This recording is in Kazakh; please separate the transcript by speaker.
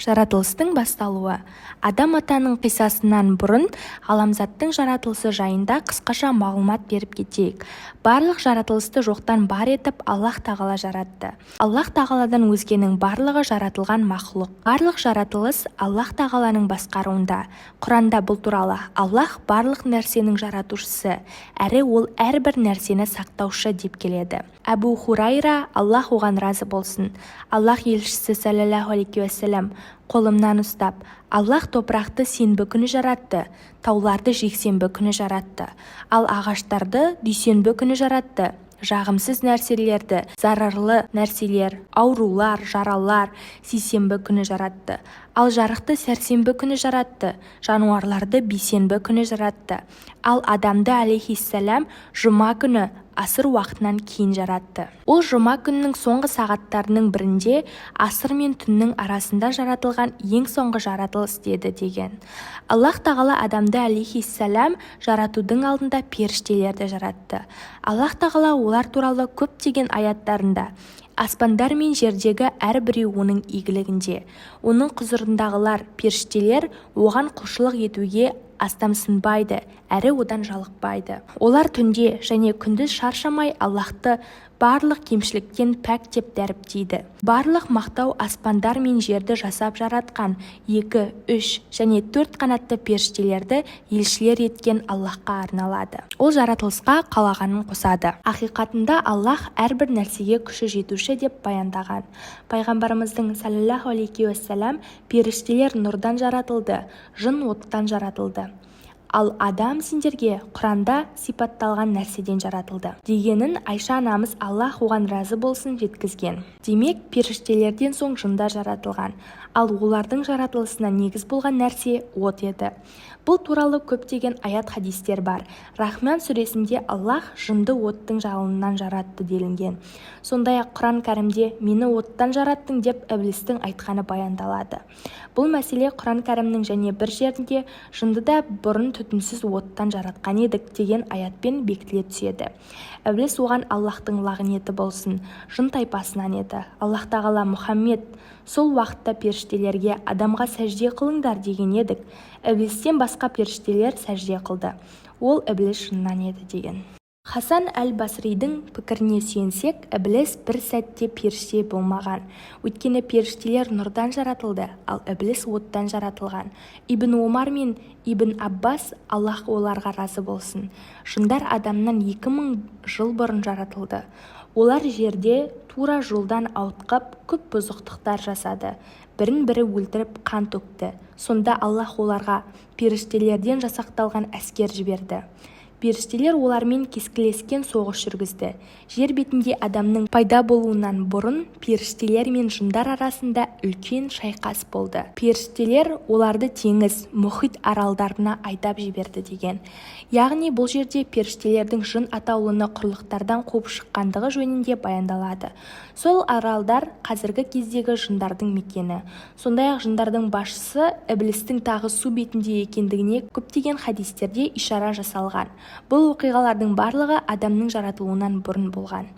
Speaker 1: Жаратылыстың басталуы. Адам атаның қиссасынан бұрын ғаламзаттың жаратылысы жайында қысқаша мағлұмат беріп кетейік. Барлық жаратылысты жоқтан бар етіп Аллах тағала жаратты. Аллах тағаладан өзгенің барлығы жаратылған мақлұқ. Барлық жаратылыс Аллах тағаланың басқаруында. Құранда бұл туралы Аллах барлық нәрсенің жаратушысы, әрі ол әрбір нәрсені сақтаушы деп келеді. Әбу Хурайра, Аллах оған разы болсын, Аллах елшісі саллаллаху алейхи уассалам қолымнан ұстап, Аллах топырақты сенбі күні жаратты, тауларды жексенбі күні жаратты, ал ағаштарды дүйсенбі күні жаратты. Жағымсыз нәрселерді, зарарлы нәрселер, аурулар, жаралар сейсенбі күні жаратты. Ал жарықты сәрсенбі күні жаратты, жануарларды бейсенбі күні жаратты. Ал адамды алейхиссалам жұма күні асыр уақытынан кейін жаратты. Ол жұма күннің соңғы сағаттарының бірінде асыр мен түннің арасында жаратылған ең соңғы жаратылыс деді деген. Аллах тағала адамды алейхиссалам жаратудың алдында періштелерді жаратты. Аллах тағала олар туралы көптеген аяттарында аспандар мен жердегі әрбіреу оның игілігінде, оның құзырындағылар періштелер оған құлшылық етуге астамсынбайды, әрі одан жалықпайды. Олар түнде және күндіз шаршамай Аллахты барлық кемшіліктен пәк деп дәріптейді. Барлық мақтау аспандар мен жерді жасап жаратқан 2, 3 және 4 қанатты періштелерді елшілер еткен Аллахқа арналады. Ол жаратылысқа қалағанын қосады. Ақиқатында Аллах әрбір нәрсеге күші жетуші деп баяндаған. Пайғамбарымыздың саллаллаху алейхи уассалам періштелер нұрдан жаратылды, жын оттан жаратылды. Ал адам сендерге Құранда сипатталған нәрседен жаратылды дегенін Айша анамыз Аллах оған разы болсын жеткізген. Демек, періштелерден соң жындар жаратылған, ал олардың жаратылысына негіз болған нәрсе от еді. Бұл туралы көптеген аят хадистер бар. Рахман сүресінде Аллах жынды оттың жалынынан жаратты делінген. Сондай-ақ Құран кәрімде мені оттан жараттың деп іблістің айтқаны баяндалады. Бұл мәселе Құран кәрімнің және бір жерінде жынды да бұрын түтінсіз оттан жаратқан едік деген аятпен бекітіле түседі. Ібліс оған Аллахтың лағынеті болсын, жын тайпасынан еді. Аллах тағала Мұхаммед сол уақытта періштелерге адамға сәжде қылыңдар деген едік. Іблістен басқа періштелер сәжде қылды. Ол ібліс жыннан еді деген. Хасан әл-Басридің пікіріне сүйенсек, ібліс бір сәтте періште болмаған. Өйткені періштелер нұрдан жаратылды, ал ібліс оттан жаратылған. Ибн Омар мен Ибн Аббас, Аллах оларға разы болсын, жындар адамнан 2000 жыл бұрын жаратылды. Олар жерде тура жолдан ауытқып көп бұзықтықтар жасады. Бірін-бірі өлтіріп қан төкті. Сонда Аллах оларға періштелерден жасақталған әскер жіберді. Періштелер олармен кескілескен соғыс жүргізді. Жер бетінде адамның пайда болуынан бұрын періштелер мен жындар арасында үлкен шайқас болды. Періштелер оларды теңіз, мұхит аралдарына айдап жіберді деген. Яғни бұл жерде періштелердің жын атаулыны құрлықтардан қуып шыққандығы жөнінде баяндалады. Сол аралдар қазіргі кездегі жындардың мекені. Сондай-ақ жындардың басшысы іблістің тағы су бетінде екендігіне көптеген хадистерде ишара жасалған. Бұл оқиғалардың барлығы адамның жаратылуынан бұрын болған.